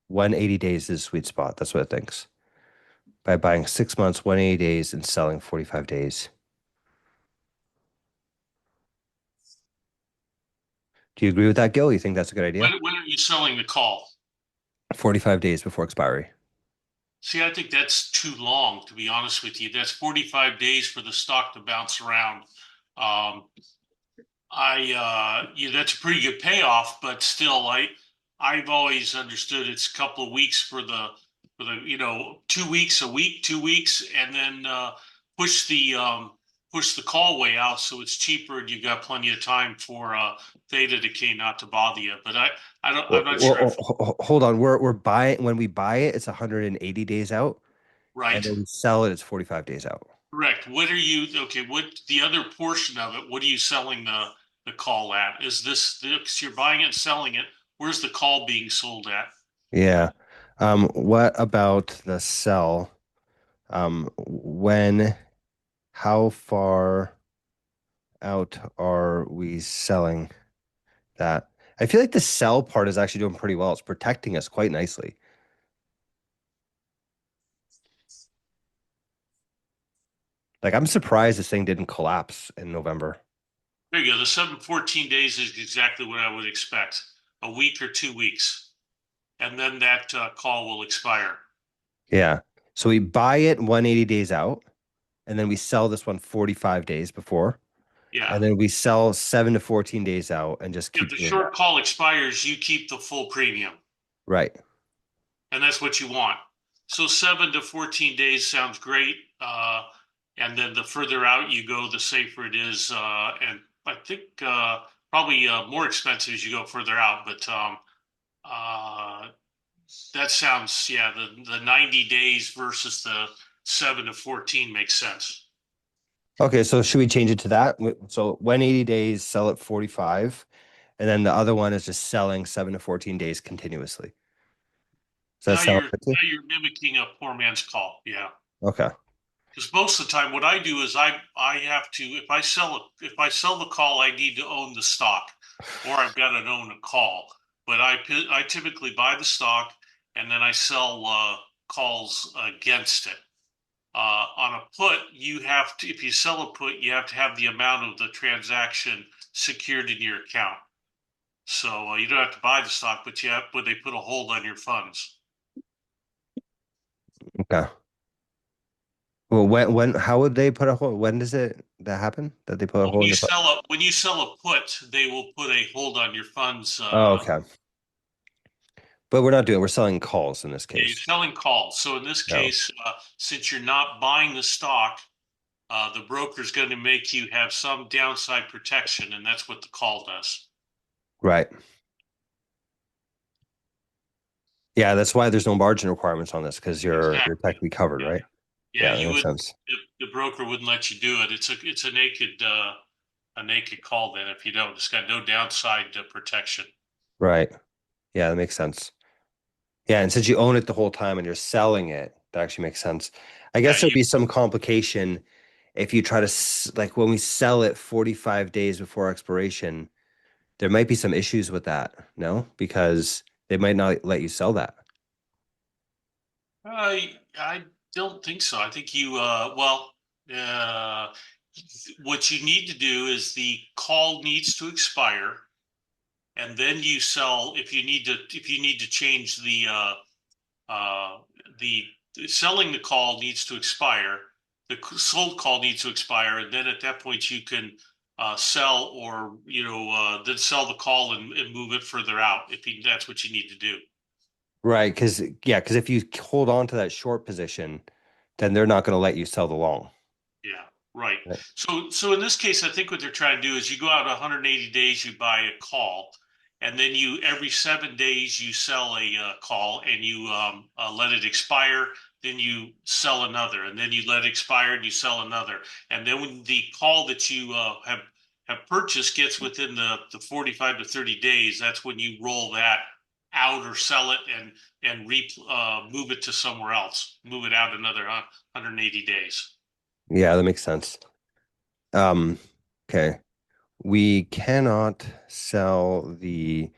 180 days is sweet spot. That's what it thinks. By buying 6 months, 180 days, and selling 45 days. Do you agree with that, Gil? You think that's a good idea? When are you selling the call? 45 days before expiry. See, I think that's too long, to be honest with you. That's 45 days for the stock to bounce around. Um, yeah, that's a pretty good payoff, but still, I've always understood it's a couple of weeks for the 2 weeks, a week, 2 weeks, and then push the um, push the call way out so it's cheaper and you've got plenty of time for theta decay not to bother you. But I don't, I'm not sure if Hold on. We're buying when we buy it, it's 180 days out, and right. then we sell it, it's 45 days out. Correct. What are you, okay, what the other portion of it, what are you selling the call at? Is this you're buying it and selling it? Where's the call being sold at? Yeah. What about the sell? When, how far out are we selling that? I feel like the sell part is actually doing pretty well. It's protecting us quite nicely. Like I'm surprised this thing didn't collapse in November. There you go. The 7 14 days is exactly what I would expect. A week or 2 weeks. And then that call will expire. Yeah. So we buy it 180 days out, and then we sell this one 45 days before, Yeah. and then we sell 7 to 14 days out and just If keep the doing that. short call expires, you keep the full premium. Right. And that's what you want. So 7 to 14 days sounds great. And then the further out you go, the safer it is. And I think probably more expensive as you go further out. But uh, that sounds, yeah, the 90 days versus the 7 to 14 makes sense. Okay, so should we change it to that? So 180 days, sell it 45, and then the other one is just selling 7 to 14 days continuously. Does that sound good to you? Now you're mimicking a poor man's call. Yeah. Okay. Because most of the time, what I do is I have to if I sell the call, I need to own the stock, or I've got to own a call. But I typically buy the stock and then I sell calls against it. On a put, you have to if you sell a put, you have to have the amount of the transaction secured in your account. So you don't have to buy the stock, but they put a hold on your funds. Okay. Well, how would they put a hold? When does that happen? That they put a hold in your fund? When you sell a put, they will put a hold on your funds. Oh, okay. But we're not doing, we're selling calls in this Yeah, you're case. selling calls. So in this No. case, since you're not buying the stock, the broker's going to make you have some downside protection, and that's what the call does. Right. Yeah, that's why there's no margin requirements on this because you're Exactly. technically covered, Yeah. right? Yeah. Yeah, that You makes would sense. the broker wouldn't let you do it. It's a naked call. Then if you don't, it's got no downside protection. Right. Yeah, that makes sense. Yeah, and since you own it the whole time and you're selling it, that actually makes sense. I Yeah. guess there'd be some complication if you try to like when we sell it 45 days before expiration, there might be some issues with that, no? Because they might not let you sell that. I don't think so. I think uh, what you need to do is the call needs to expire, and then you sell if you need to change uh, the selling the call needs to expire. The sold call needs to expire, and then at that point you can sell or then sell the call and move it further out if that's what you need to do. Right, because if you hold on to that short position, then they're not going to let you sell the long. Yeah, right. Right. So in this case, I think what they're trying to do is you go out 180 days, you buy a call, and then you every 7 days you sell a call and you let it expire. Then you sell another, and then you let it expire and you sell another. And then when the call that you have purchased gets within the 45 to 30 days, that's when you roll that out or sell it and move it to somewhere else. Move it out another 180 days. Yeah, that makes sense. Um, okay. We cannot sell the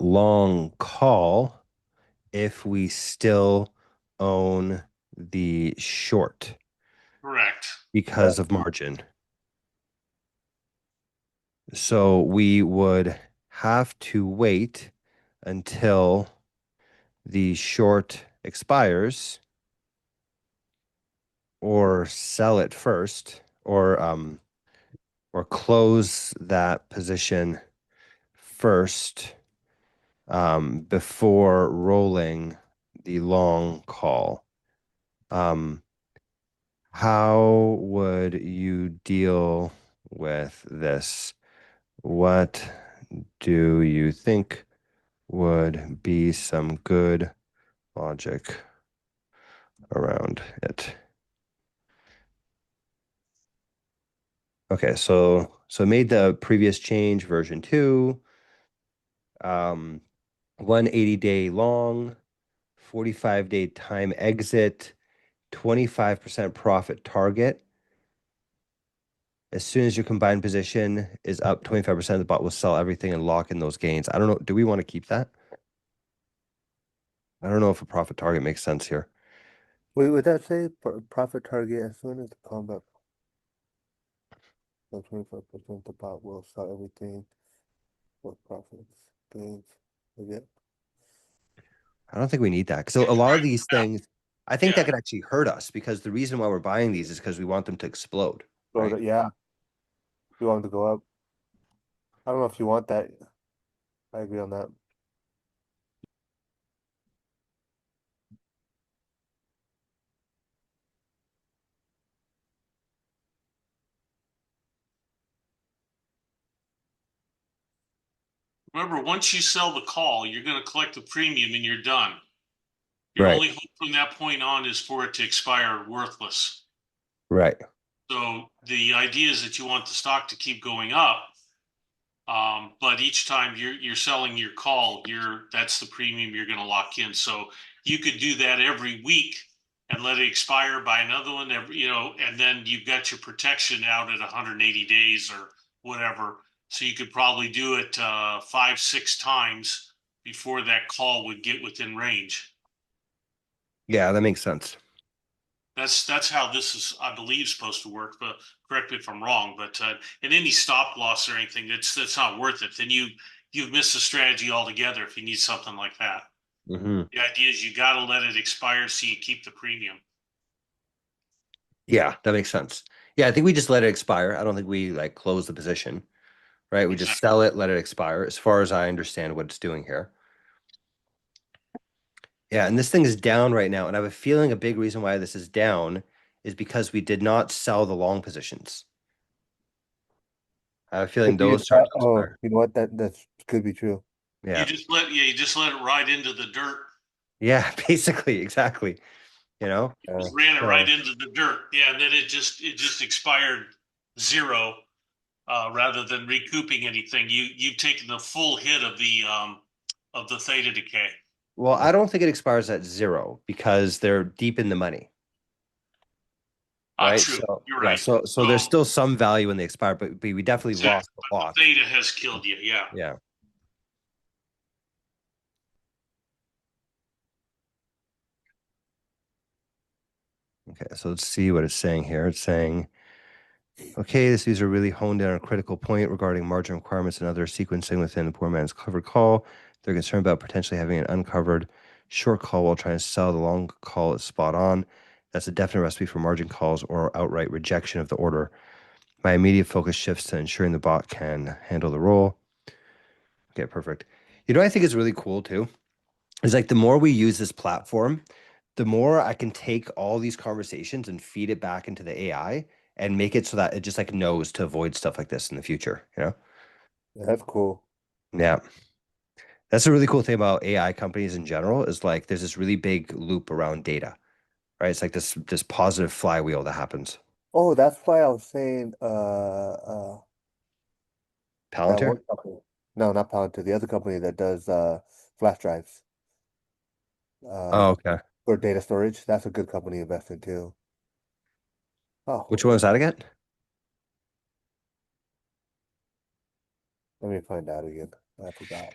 long call if we still own the short Correct. because of margin. So we would have to wait until the short expires or sell it first or close that position first before rolling the long call. Um, how would you deal with this? What do you think would be some good logic around it? Okay, so made the previous change, version 2, 180-day long, 45-day time exit, 25% profit target. As soon as your combined position is up 25%, the bot will sell everything and lock in those gains. I don't know. Do we want to keep that? I don't know if a profit target makes sense here. Wait, would that say profit target as soon as the combat 25% the bot will sell everything for profits, gains, again? I don't think we need that because Yeah, a lot of right. these things, I think that Yeah. could actually hurt us because the reason why we're buying these is because we want them to explode, So right? that, yeah, you want them to go up. I don't know if you want that. I agree on that. Remember, once you sell the call, you're going to collect the premium and you're done. Your Right, only hope from that point on is for it to expire worthless. right. So the idea is that you want the stock to keep going up, but each time you're selling your call, that's the premium you're going to lock in. So you could do that every week and let it expire by another one and then you've got your protection out at 180 days or whatever. So you could probably do it 5, 6 times before that call would get within range. Yeah, that makes sense. That's how this is, I believe, supposed to work. But correct me if I'm wrong. But in any stop loss or anything, that's not worth it. Then you've missed the strategy altogether if you need something like that. Hmm. The idea is you got to let it expire so you keep the premium. Yeah, that makes sense. Yeah, I think we just let it expire. I don't think we like close the position, right? We just Exactly. sell it, let it expire, as far as I understand what it's doing here. Yeah, and this thing is down right now, and I have a feeling a big reason why this is down is because we did not sell the long positions. I have a feeling If you, those start to oh, expire. you know what? That could be true. Yeah. You just let it ride into the dirt. Yeah, basically, exactly. You know? Yeah, Just ran it right So, into the dirt. Yeah, and then it just expired zero rather than recouping anything. You've taken the full hit of the theta decay. well, I don't think it expires at zero because they're deep in the money, right? True. So, You're yeah, right. so there's So still some value when they expire, but we definitely exactly. lost a But lot. the theta has killed you. Yeah. Yeah. Okay, so let's see what it's saying here. It's saying, okay, this user really honed in on a critical point regarding margin requirements and other sequencing within the poor man's covered call. They're concerned about potentially having an uncovered short call while trying to sell the long call is spot on. That's a definite recipe for margin calls or outright rejection of the order. My immediate focus shifts to ensuring the bot can handle the role. Okay, perfect. You know, what I think is really cool too is like the more we use this platform, the more I can take all these conversations and feed it back into the AI and make it so that it just like knows to avoid stuff like this in the future, you know? yeah, that's cool. Yeah. That's a really cool thing about AI companies in general is like there's this really big loop around data, right? It's like this positive flywheel that happens. Oh, that's why I was saying, that one Palantir? company. No, not Palantir. The other company that does flash drives Oh, uh okay. for data storage. That's a good company to invest in too. Which Oh, one was that again? let me find out again. I forgot.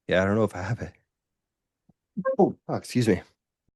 Yeah, I don't know if I have it. Oh, excuse me.